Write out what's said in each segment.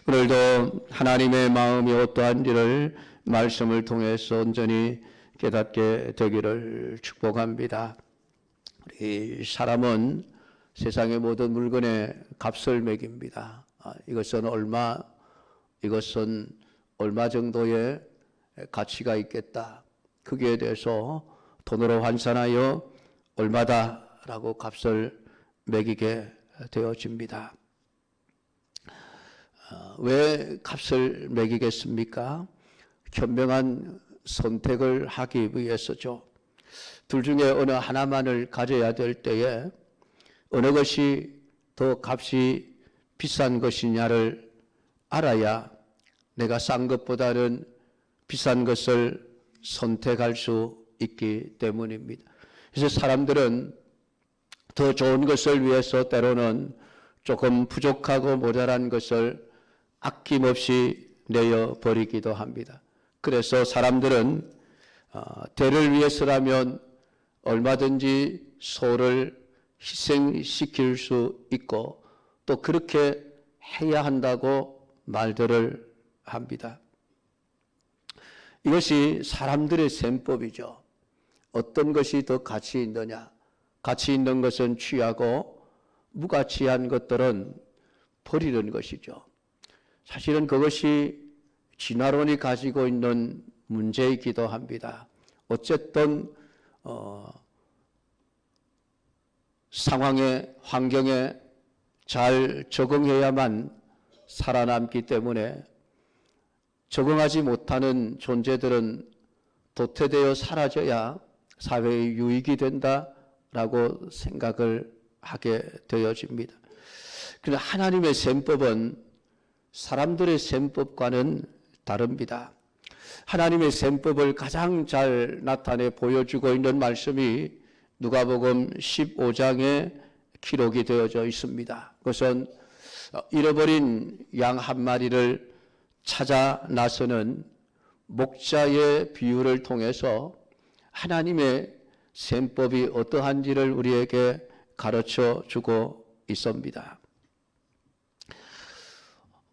오늘도 하나님의 마음이 어떠한지를 말씀을 통해서 온전히 깨닫게 되기를 축복합니다. 우리 사람은 세상의 모든 물건에 값을 매깁니다. 이것은 얼마 정도의 가치가 있겠다. 거기에 대해서 돈으로 환산하여 얼마다라고 값을 매기게 되어집니다. 왜 값을 매기겠습니까? 현명한 선택을 하기 위해서죠. 둘 중에 어느 하나만을 가져야 될 때에 어느 것이 더 값이 비싼 것이냐를 알아야 내가 싼 것보다는 비싼 것을 선택할 수 있기 때문입니다. 그래서 사람들은 더 좋은 것을 위해서 때로는 조금 부족하고 모자란 것을 아낌없이 내어버리기도 합니다. 그래서 사람들은 대를 위해서라면 얼마든지 소를 희생시킬 수 있고 또 그렇게 해야 한다고 말들을 합니다. 이것이 사람들의 셈법이죠. 어떤 것이 더 가치 있느냐? 가치 있는 것은 취하고 무가치한 것들은 버리는 것이죠. 사실은 그것이 진화론이 가지고 있는 문제이기도 합니다. 어쨌든 상황에, 환경에 잘 적응해야만 살아남기 때문에 적응하지 못하는 존재들은 도태되어 사라져야 사회의 유익이 된다라고 생각을 하게 되어집니다. 그러나 하나님의 셈법은 사람들의 셈법과는 다릅니다. 하나님의 셈법을 가장 잘 나타내 보여주고 있는 말씀이 누가복음 15장에 기록이 되어져 있습니다. 그것은 잃어버린 양 한 마리를 찾아 나서는 목자의 비유를 통해서 하나님의 셈법이 어떠한지를 우리에게 가르쳐 주고 있습니다.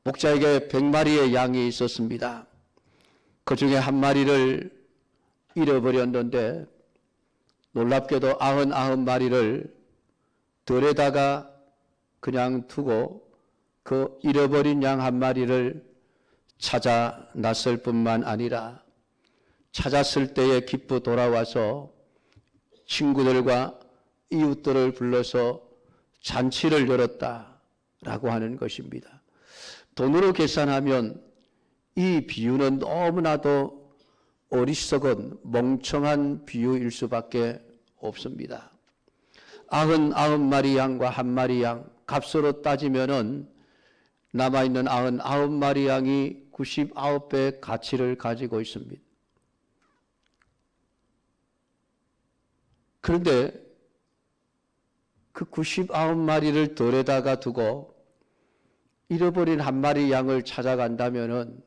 목자에게 100마리의 양이 있었습니다. 그 중에 한 마리를 잃어버렸는데 놀랍게도 99마리를 들에다가 그냥 두고 그 잃어버린 양 한 마리를 찾아 났을 뿐만 아니라 찾았을 때에 기쁘 돌아와서 친구들과 이웃들을 불러서 잔치를 열었다라고 하는 것입니다. 돈으로 계산하면 이 비유는 너무나도 어리석은 멍청한 비유일 수밖에 없습니다. 99마리 양과 한 마리 양 값으로 따지면은 남아있는 99마리 양이 99배의 가치를 가지고 있습니다. 그런데 그 99마리를 덜에다가 두고 잃어버린 한 마리 양을 찾아간다면은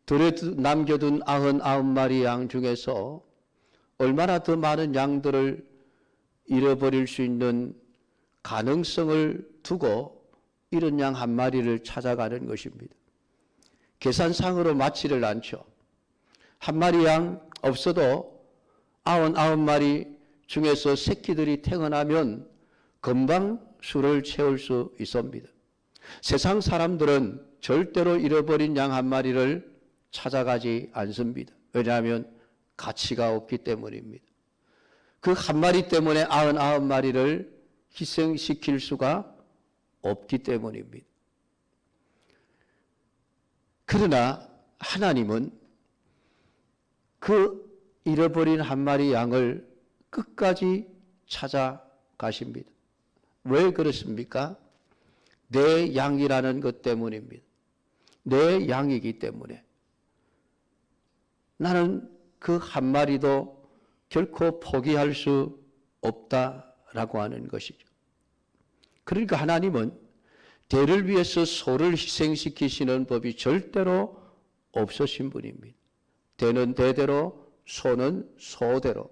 들에 남겨둔 99마리 양 중에서 얼마나 더 많은 양들을 잃어버릴 수 있는 가능성을 두고 이런 양 한 마리를 찾아가는 것입니다. 계산상으로 맞지를 않죠. 한 마리 양 없어도 99마리 중에서 새끼들이 태어나면 금방 수를 채울 수 있습니다. 세상 사람들은 절대로 잃어버린 양 한 마리를 찾아가지 않습니다. 왜냐하면 가치가 없기 때문입니다. 그 한 마리 때문에 99마리를 희생시킬 수가 없기 때문입니다. 그러나 하나님은 그 잃어버린 한 마리 양을 끝까지 찾아가십니다. 왜 그렇습니까? 내 양이라는 것 때문입니다. 내 양이기 때문에 나는 그 한 마리도 결코 포기할 수 없다라고 하는 것이죠. 그러니까 하나님은 대를 위해서 소를 희생시키시는 법이 절대로 없으신 분입니다. 대는 대대로, 소는 소대로.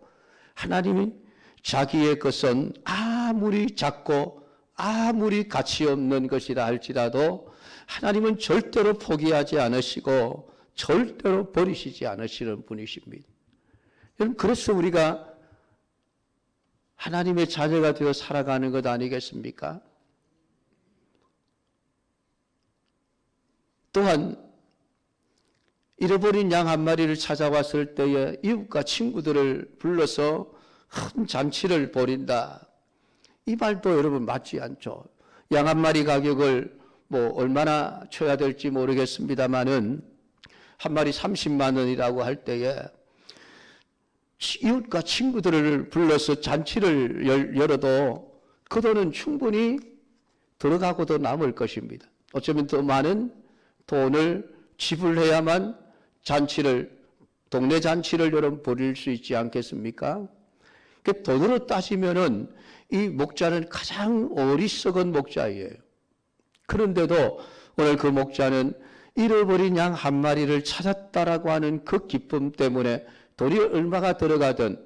하나님이 자기의 것은 아무리 작고 아무리 가치 없는 것이라 할지라도 하나님은 절대로 포기하지 않으시고 절대로 버리시지 않으시는 분이십니다. 여러분, 그래서 우리가 하나님의 자녀가 되어 살아가는 것 아니겠습니까? 또한 잃어버린 양 한 마리를 찾아왔을 때에 이웃과 친구들을 불러서 큰 잔치를 벌인다. 이 말도 여러분 맞지 않죠. 양 한 마리 가격을 얼마나 쳐야 될지 모르겠습니다만은 한 마리 30만 원이라고 할 때에 이웃과 친구들을 불러서 잔치를 열어도 그 돈은 충분히 들어가고도 남을 것입니다. 어쩌면 더 많은 돈을 지불해야만 동네 잔치를 여러분 벌일 수 있지 않겠습니까? 돈으로 따지면은 이 목자는 가장 어리석은 목자예요. 그런데도 오늘 그 목자는 잃어버린 양 한 마리를 찾았다라고 하는 그 기쁨 때문에 돈이 얼마가 들어가든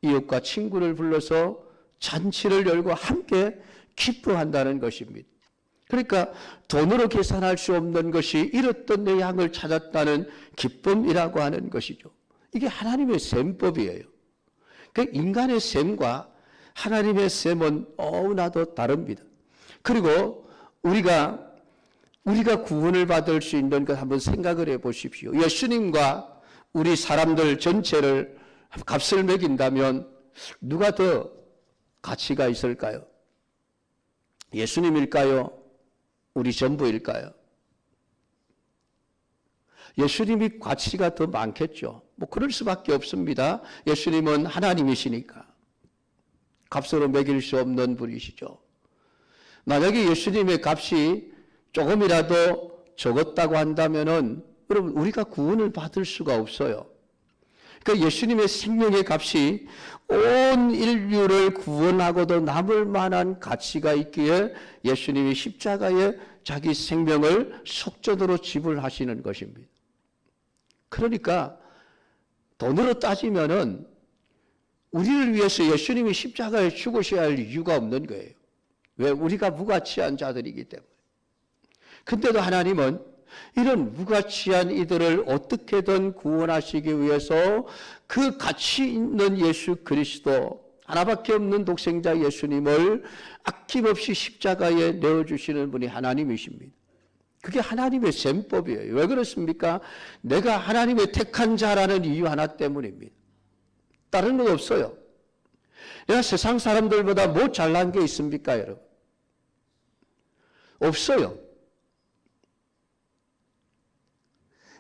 이웃과 친구를 불러서 잔치를 열고 함께 기뻐한다는 것입니다. 그러니까 돈으로 계산할 수 없는 것이 잃었던 내 양을 찾았다는 기쁨이라고 하는 것이죠. 이게 하나님의 셈법이에요. 그 인간의 셈과 하나님의 셈은 너무나도 다릅니다. 그리고 우리가 구원을 받을 수 있는 것 한번 생각을 해 보십시오. 예수님과 우리 사람들 전체를 값을 매긴다면 누가 더 가치가 있을까요? 예수님일까요? 우리 전부일까요? 예수님이 가치가 더 많겠죠. 그럴 수밖에 없습니다. 예수님은 하나님이시니까. 값으로 매길 수 없는 분이시죠. 만약에 예수님의 값이 조금이라도 적었다고 한다면은 여러분 우리가 구원을 받을 수가 없어요. 그러니까 예수님의 생명의 값이 온 인류를 구원하고도 남을 만한 가치가 있기에 예수님이 십자가에 자기 생명을 속전으로 지불하시는 것입니다. 그러니까 돈으로 따지면은 우리를 위해서 예수님이 십자가에 죽으셔야 할 이유가 없는 거예요. 왜? 우리가 무가치한 자들이기 때문에. 근데도 하나님은 이런 무가치한 이들을 어떻게든 구원하시기 위해서 그 가치 있는 예수 그리스도, 하나밖에 없는 독생자 예수님을 아낌없이 십자가에 내어주시는 분이 하나님이십니다. 그게 하나님의 셈법이에요. 왜 그렇습니까? 내가 하나님의 택한 자라는 이유 하나 때문입니다. 다른 건 없어요. 내가 세상 사람들보다 뭐 잘난 게 있습니까, 여러분? 없어요.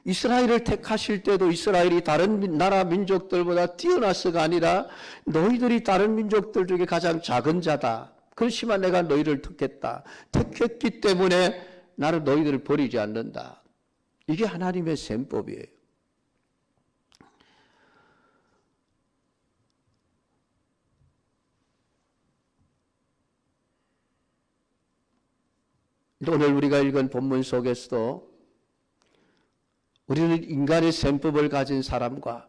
이스라엘을 택하실 때도 이스라엘이 다른 나라 민족들보다 뛰어나서가 아니라 너희들이 다른 민족들 중에 가장 작은 자다. 그렇지만 내가 너희를 택했다. 택했기 때문에 나는 너희들을 버리지 않는다. 이게 하나님의 셈법이에요. 오늘 우리가 읽은 본문 속에서도 우리는 인간의 셈법을 가진 사람과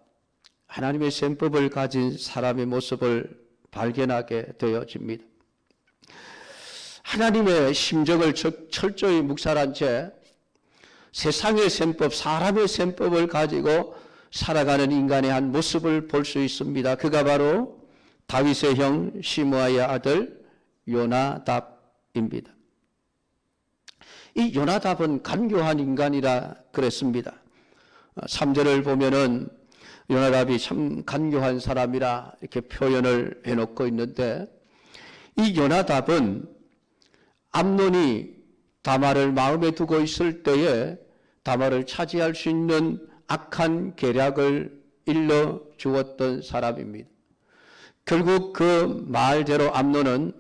하나님의 셈법을 가진 사람의 모습을 발견하게 되어집니다. 하나님의 심정을 철저히 묵살한 채 세상의 셈법, 사람의 셈법을 가지고 살아가는 인간의 한 모습을 볼 수 있습니다. 그가 바로 다윗의 형 시므아의 아들 요나답입니다. 이 요나답은 간교한 인간이라 그랬습니다. 3절을 보면은 요나답이 참 간교한 사람이라 이렇게 표현을 해놓고 있는데, 이 요나답은 암논이 다말을 마음에 두고 있을 때에 다말을 차지할 수 있는 악한 계략을 일러 주었던 사람입니다. 결국 그 말대로 암논은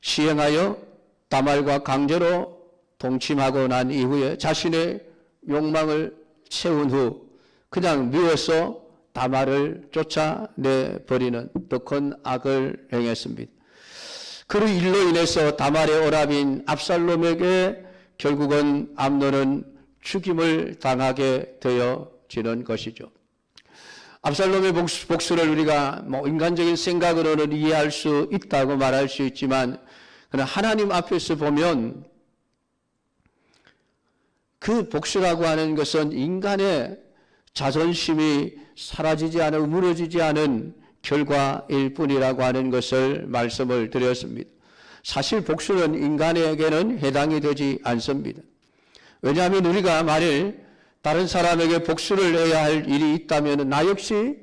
시행하여 다말과 강제로 동침하고 난 이후에 자신의 욕망을 채운 후 그냥 미워서 다말을 쫓아내버리는 더 큰 악을 행했습니다. 그 일로 인해서 다말의 오랍인 압살롬에게 결국은 암논은 죽임을 당하게 되어지는 것이죠. 압살롬의 복수를 우리가 인간적인 생각으로는 이해할 수 있다고 말할 수 있지만, 그러나 하나님 앞에서 보면 그 복수라고 하는 것은 인간의 자존심이 사라지지 않은, 무너지지 않은 결과일 뿐이라고 하는 것을 말씀을 드렸습니다. 사실 복수는 인간에게는 해당이 되지 않습니다. 왜냐하면 우리가 만일 다른 사람에게 복수를 해야 할 일이 있다면 나 역시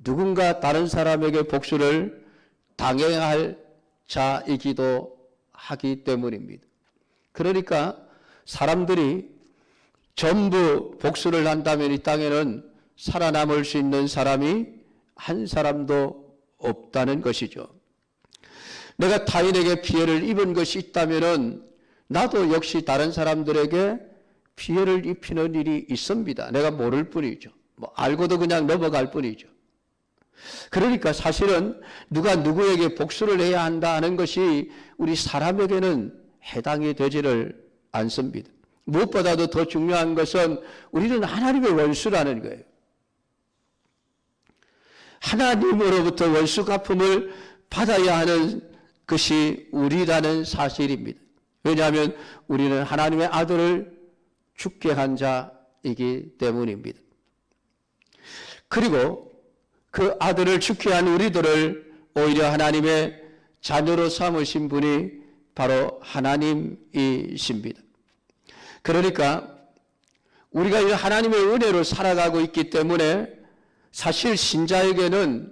누군가 다른 사람에게 복수를 당해야 할 자이기도 하기 때문입니다. 그러니까 사람들이 전부 복수를 한다면 이 땅에는 살아남을 수 있는 사람이 한 사람도 없다는 것이죠. 내가 타인에게 피해를 입은 것이 있다면 나도 역시 다른 사람들에게 피해를 입히는 일이 있습니다. 내가 모를 뿐이죠. 알고도 그냥 넘어갈 뿐이죠. 그러니까 사실은 누가 누구에게 복수를 해야 한다는 것이 우리 사람에게는 해당이 되지를 않습니다. 무엇보다도 더 중요한 것은 우리는 하나님의 원수라는 거예요. 하나님으로부터 원수 갚음을 받아야 하는 것이 우리라는 사실입니다. 왜냐하면 우리는 하나님의 아들을 죽게 한 자이기 때문입니다. 그리고 그 아들을 죽게 한 우리들을 오히려 하나님의 자녀로 삼으신 분이 바로 하나님이십니다. 그러니까 우리가 이 하나님의 은혜로 살아가고 있기 때문에 사실 신자에게는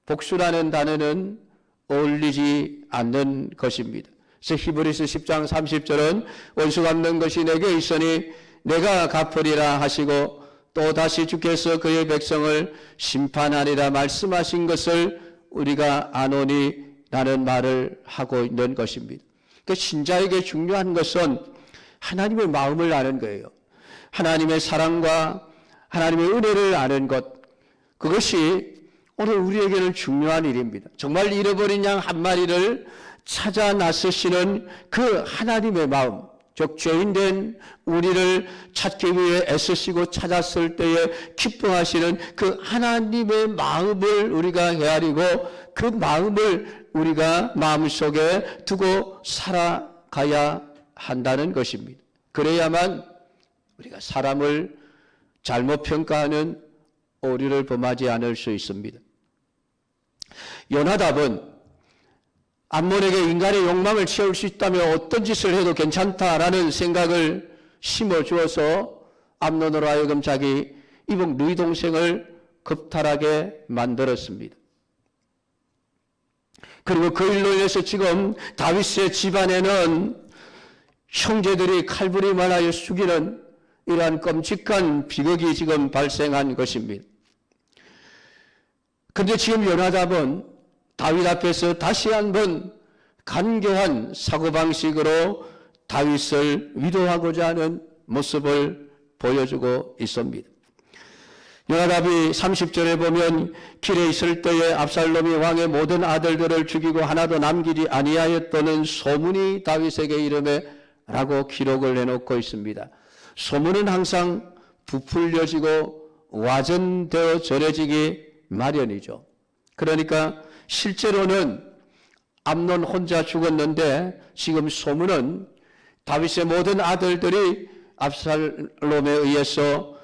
복수라는 단어는 어울리지 않는 것입니다. 그래서 히브리서 10장 30절은 원수 갚는 것이 내게 있으니 내가 갚으리라 하시고 또 다시 주께서 그의 백성을 심판하리라 말씀하신 것을 우리가 아노니 라는 말을 하고 있는 것입니다. 그러니까 신자에게 중요한 것은 하나님의 마음을 아는 거예요. 하나님의 사랑과 하나님의 은혜를 아는 것, 그것이 오늘 우리에게는 중요한 일입니다. 정말 잃어버린 양 한 마리를 찾아 나서시는 그 하나님의 마음, 즉 죄인된 우리를 찾기 위해 애쓰시고 찾았을 때에 기뻐하시는 그 하나님의 마음을 우리가 헤아리고 그 마음을 우리가 마음속에 두고 살아가야 한다는 것입니다. 그래야만 우리가 사람을 잘못 평가하는 오류를 범하지 않을 수 있습니다. 요나답은 암몬에게 인간의 욕망을 채울 수 있다면 어떤 짓을 해도 괜찮다라는 생각을 심어주어서 암논으로 하여금 자기 이복 누이 동생을 겁탈하게 만들었습니다. 그리고 그 일로 인해서 지금 다윗의 집안에는 형제들이 칼부림을 하여 죽이는 이러한 끔찍한 비극이 지금 발생한 것입니다. 그런데 지금 요나답은 다윗 앞에서 다시 한번 간교한 사고방식으로 다윗을 위로하고자 하는 모습을 보여주고 있습니다. 요나답이 30절에 보면 길에 있을 때에 압살롬이 왕의 모든 아들들을 죽이고 하나도 남기지 아니하였다는 소문이 다윗에게 이르매 라고 기록을 해놓고 있습니다. 소문은 항상 부풀려지고 와전되어 전해지기 마련이죠. 그러니까 실제로는 암논 혼자 죽었는데 지금 소문은 다윗의 모든 아들들이 압살롬에 의해서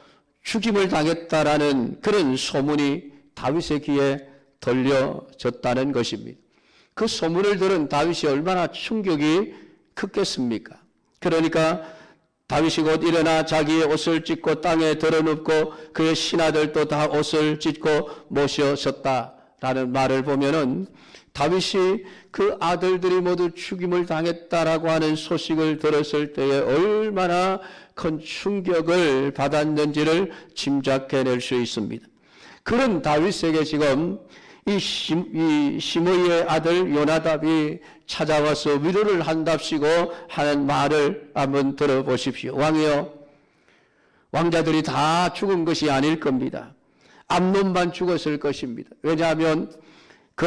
죽임을 당했다라는 그런 소문이 다윗의 귀에 들려졌다는 것입니다. 그 소문을 들은 다윗이 얼마나 충격이 크겠습니까? 그러니까 다윗이 곧 일어나 자기의 옷을 찢고 땅에 드러눕고 그의 신하들도 다 옷을 찢고 모셔섰다라는 말을 보면은 다윗이 그 아들들이 모두 죽임을 당했다라고 하는 소식을 들었을 때에 얼마나 큰 충격을 받았는지를 짐작해낼 수 있습니다. 그런 다윗에게 지금 이 시므이의 아들 요나답이 찾아와서 위로를 한답시고 하는 말을 한번 들어보십시오. 왕이여, 왕자들이 다 죽은 것이 아닐 겁니다. 암논만 죽었을 것입니다. 왜냐하면 그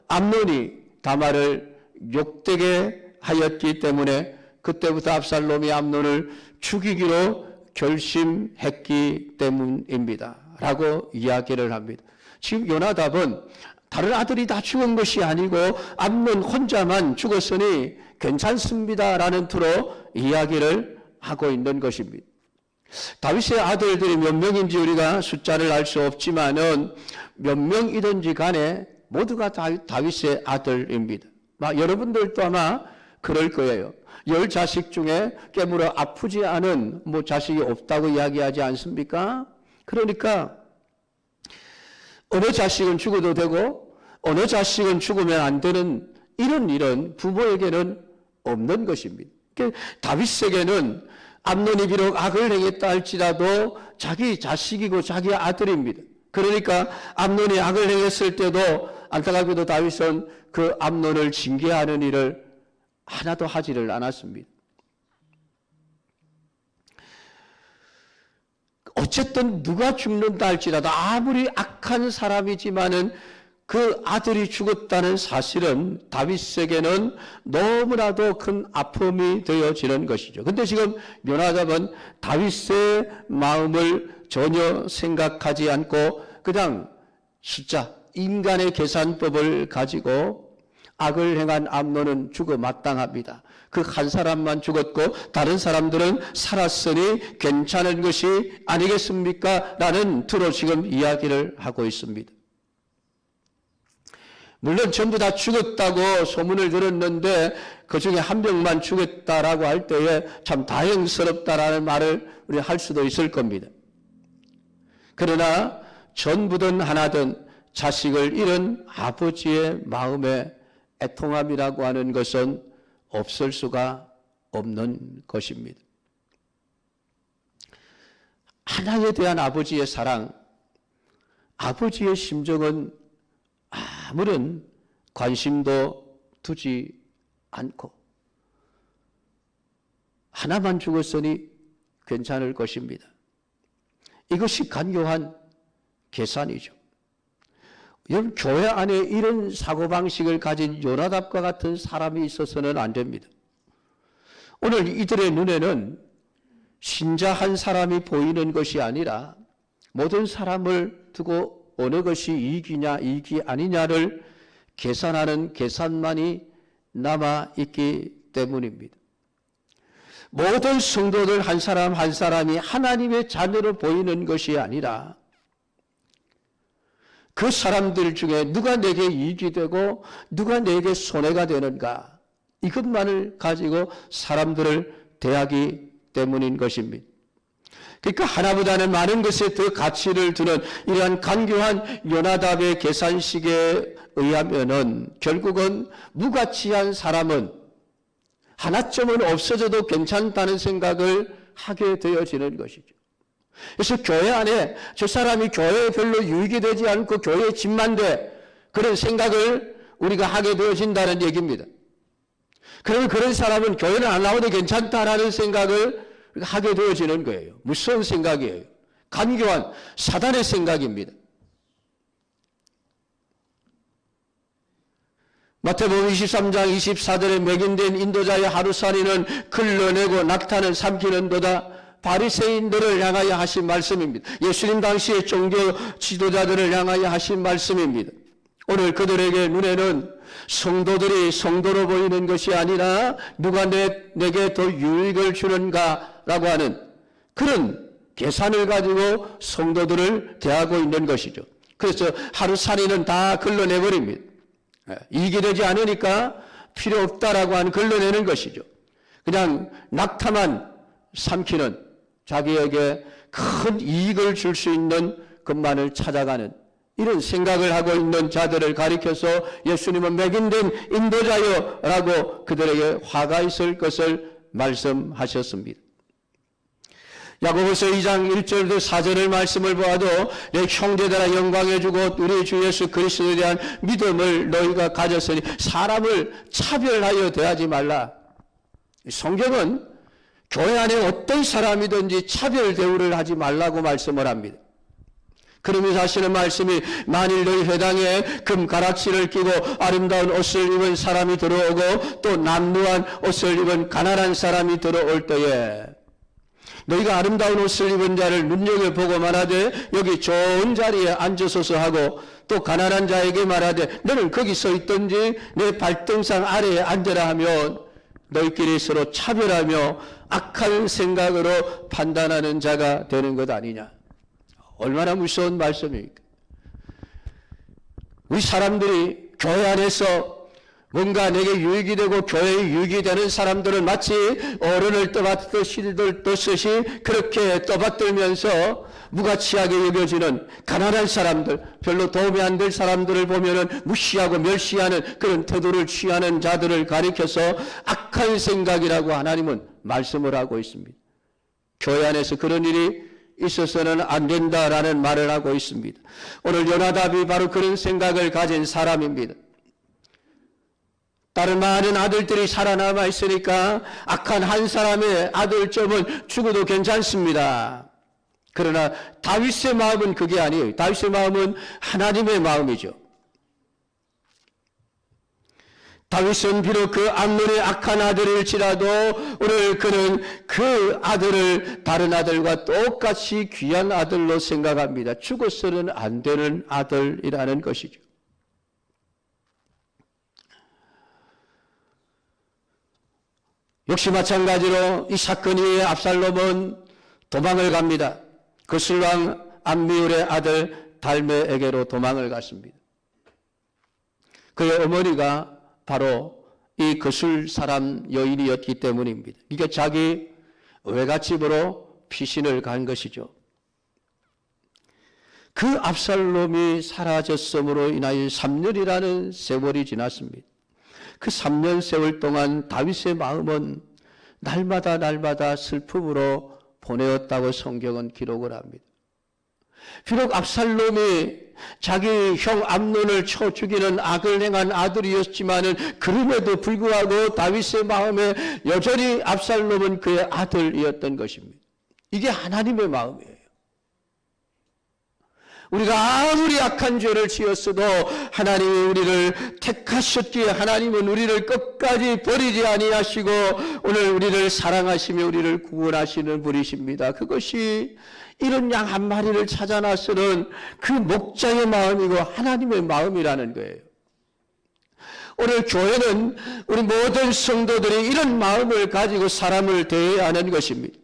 암논이 다말을 욕되게 하였기 때문에 그때부터 압살롬이 암논을 죽이기로 결심했기 때문입니다. 라고 이야기를 합니다. 지금 요나답은 다른 아들이 다 죽은 것이 아니고 암논 혼자만 죽었으니 괜찮습니다라는 투로 이야기를 하고 있는 것입니다. 다윗의 아들들이 몇 명인지 우리가 숫자를 알 수 없지만은 몇 명이든지 간에 모두가 다윗의 아들입니다. 여러분들도 아마 그럴 거예요. 10자식 중에 깨물어 아프지 않은 자식이 없다고 이야기하지 않습니까? 그러니까 어느 자식은 죽어도 되고 어느 자식은 죽으면 안 되는 이런 일은 부모에게는 없는 것입니다. 다윗에게는 암논이 비록 악을 행했다 할지라도 자기 자식이고 자기 아들입니다. 그러니까 암논이 악을 행했을 때도 안타깝게도 다윗은 그 암논을 징계하는 일을 하나도 하지를 않았습니다. 어쨌든 누가 죽는다 할지라도 아무리 악한 사람이지만은 그 아들이 죽었다는 사실은 다윗에게는 너무나도 큰 아픔이 되어지는 것이죠. 근데 지금 요나답은 다윗의 마음을 전혀 생각하지 않고 그냥 숫자, 인간의 계산법을 가지고 악을 행한 암논은 죽어 마땅합니다. 그 한 사람만 죽었고 다른 사람들은 살았으니 괜찮은 것이 아니겠습니까? 라는 투로 지금 이야기를 하고 있습니다. 물론 전부 다 죽었다고 소문을 들었는데 그 중에 한 명만 죽었다라고 할 때에 참 다행스럽다라는 말을 우리 할 수도 있을 겁니다. 그러나 전부든 하나든 자식을 잃은 아버지의 마음의 애통함이라고 하는 것은 없을 수가 없는 것입니다. 하나에 대한 아버지의 사랑, 아버지의 심정은 아무런 관심도 두지 않고 하나만 죽었으니 괜찮을 것입니다. 이것이 간교한 계산이죠. 여러분, 교회 안에 이런 사고방식을 가진 요나답과 같은 사람이 있어서는 안 됩니다. 오늘 이들의 눈에는 신자 한 사람이 보이는 것이 아니라 모든 사람을 두고 어느 것이 이익이냐 이익이 아니냐를 계산하는 계산만이 남아있기 때문입니다. 모든 성도들 한 사람 한 사람이 하나님의 자녀로 보이는 것이 아니라 그 사람들 중에 누가 내게 이익이 되고 누가 내게 손해가 되는가, 이것만을 가지고 사람들을 대하기 때문인 것입니다. 그러니까 하나보다는 많은 것에 더 가치를 두는 이러한 간교한 요나답의 계산식에 의하면은 결국은 무가치한 사람은 하나쯤은 없어져도 괜찮다는 생각을 하게 되어지는 것이죠. 그래서 교회 안에 저 사람이 교회에 별로 유익이 되지 않고 교회에 집만 돼, 그런 생각을 우리가 하게 되어진다는 얘기입니다. 그러면 그런 사람은 교회는 안 나와도 괜찮다라는 생각을 하게 되어지는 거예요. 무서운 생각이에요. 간교한 사단의 생각입니다. 마태복음 23장 24절에 맹인된 인도자의 하루살이는 걸러내고 낙타는 삼키는도다. 바리새인들을 향하여 하신 말씀입니다. 예수님 당시의 종교 지도자들을 향하여 하신 말씀입니다. 오늘 그들에게 눈에는 성도들이 성도로 보이는 것이 아니라 누가 내게 더 유익을 주는가라고 하는 그런 계산을 가지고 성도들을 대하고 있는 것이죠. 그래서 하루살이는 다 걸러내버립니다. 이익이 되지 않으니까 필요 없다라고 하는 걸러내는 것이죠. 그냥 낙타만 삼키는, 자기에게 큰 이익을 줄 수 있는 것만을 찾아가는 이런 생각을 하고 있는 자들을 가리켜서 예수님은 맹인된 인도자여 라고 그들에게 화가 있을 것을 말씀하셨습니다. 야고보서 2장 1절부터 4절의 말씀을 보아도 내 형제들아 영광해 주고 우리 주 예수 그리스도에 대한 믿음을 너희가 가졌으니 사람을 차별하여 대하지 말라. 성경은 교회 안에 어떤 사람이든지 차별 대우를 하지 말라고 말씀을 합니다. 그러면서 하시는 말씀이 만일 너희 회당에 금 가락지를 끼고 아름다운 옷을 입은 사람이 들어오고 또 남루한 옷을 입은 가난한 사람이 들어올 때에 너희가 아름다운 옷을 입은 자를 눈여겨보고 말하되 여기 좋은 자리에 앉으소서 하고 또 가난한 자에게 말하되 너는 거기 서 있든지 내 발등상 아래에 앉으라 하면 너희끼리 서로 차별하며 악한 생각으로 판단하는 자가 되는 것 아니냐. 얼마나 무서운 말씀입니까? 우리 사람들이 교회 안에서 뭔가 내게 유익이 되고 교회에 유익이 되는 사람들은 마치 어른을 떠받듯이 그렇게 떠받들면서 무가치하게 여겨지는 가난한 사람들, 별로 도움이 안 될 사람들을 보면은 무시하고 멸시하는 그런 태도를 취하는 자들을 가리켜서 악한 생각이라고 하나님은 말씀을 하고 있습니다. 교회 안에서 그런 일이 있어서는 안 된다라는 말을 하고 있습니다. 오늘 요나답이 바로 그런 생각을 가진 사람입니다. 다른 많은 아들들이 살아남아 있으니까 악한 한 사람의 아들점은 죽어도 괜찮습니다. 그러나 다윗의 마음은 그게 아니에요. 다윗의 마음은 하나님의 마음이죠. 다윗은 비록 그 암논의 악한 아들일지라도 오늘 그는 그 아들을 다른 아들과 똑같이 귀한 아들로 생각합니다. 죽어서는 안 되는 아들이라는 것이죠. 역시 마찬가지로 이 사건 이후에 압살롬은 도망을 갑니다. 거슬왕 암미울의 아들 달메에게로 도망을 갔습니다. 그의 어머니가 바로 이 거슬 사람 여인이었기 때문입니다. 이게 자기 외갓집으로 피신을 간 것이죠. 그 압살롬이 사라졌음으로 인하여 3년이라는 세월이 지났습니다. 그 3년 세월 동안 다윗의 마음은 날마다 슬픔으로 보내었다고 성경은 기록을 합니다. 비록 압살롬이 자기 형 암논을 쳐 죽이는 악을 행한 아들이었지만은 그럼에도 불구하고 다윗의 마음에 여전히 압살롬은 그의 아들이었던 것입니다. 이게 하나님의 마음이에요. 우리가 아무리 악한 죄를 지었어도 하나님이 우리를 택하셨기에 하나님은 우리를 끝까지 버리지 아니하시고 오늘 우리를 사랑하시며 우리를 구원하시는 분이십니다. 그것이 이런 양 한 마리를 찾아 나서는 그 목자의 마음이고 하나님의 마음이라는 거예요. 오늘 교회는 우리 모든 성도들이 이런 마음을 가지고 사람을 대해야 하는 것입니다.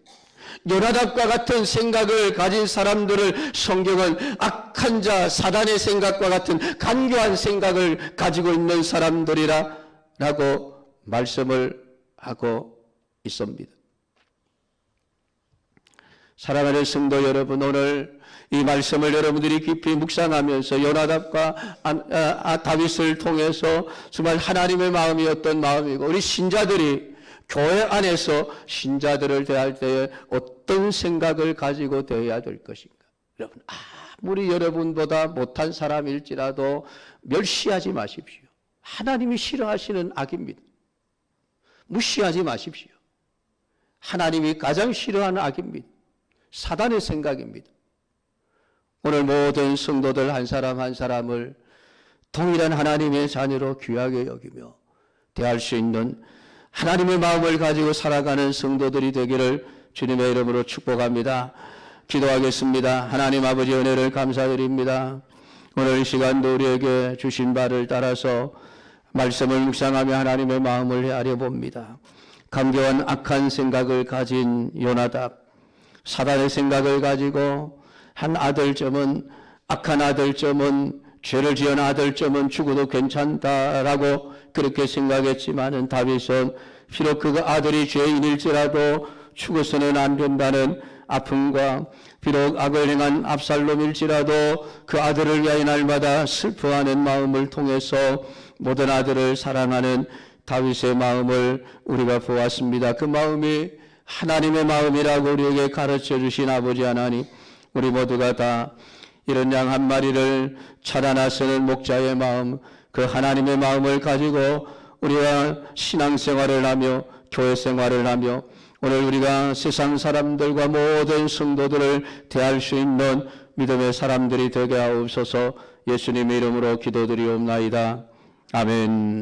요나답과 같은 생각을 가진 사람들을 성경은 악한 자, 사단의 생각과 같은 간교한 생각을 가지고 있는 사람들이라고 말씀을 하고 있습니다. 사랑하는 성도 여러분, 오늘 이 말씀을 여러분들이 깊이 묵상하면서 요나답과 다윗을 통해서 정말 하나님의 마음이 어떤 마음이고 우리 신자들이 교회 안에서 신자들을 대할 때에 어떤 생각을 가지고 대해야 될 것인가. 여러분, 아무리 여러분보다 못한 사람일지라도 멸시하지 마십시오. 하나님이 싫어하시는 악입니다. 무시하지 마십시오. 하나님이 가장 싫어하는 악입니다. 사단의 생각입니다. 오늘 모든 성도들 한 사람 한 사람을 동일한 하나님의 자녀로 귀하게 여기며 대할 수 있는 하나님의 마음을 가지고 살아가는 성도들이 되기를 주님의 이름으로 축복합니다. 기도하겠습니다. 하나님 아버지 은혜를 감사드립니다. 오늘 이 시간도 우리에게 주신 바를 따라서 말씀을 묵상하며 하나님의 마음을 헤아려 봅니다. 간교한 악한 생각을 가진 요나답, 사단의 생각을 가지고 한 아들점은 악한 아들점은 죄를 지은 아들점은 죽어도 괜찮다라고 그렇게 생각했지만은 다윗은 비록 그 아들이 죄인일지라도 죽어서는 안 된다는 아픔과 비록 악을 행한 압살롬일지라도 그 아들을 위하여 날마다 슬퍼하는 마음을 통해서 모든 아들을 사랑하는 다윗의 마음을 우리가 보았습니다. 그 마음이 하나님의 마음이라고 우리에게 가르쳐 주신 아버지 하나님, 우리 모두가 다 이런 양 한 마리를 찾아 나서는 목자의 마음, 그 하나님의 마음을 가지고 우리가 신앙생활을 하며 교회 생활을 하며 오늘 우리가 세상 사람들과 모든 성도들을 대할 수 있는 믿음의 사람들이 되게 하옵소서. 예수님의 이름으로 기도드리옵나이다. 아멘.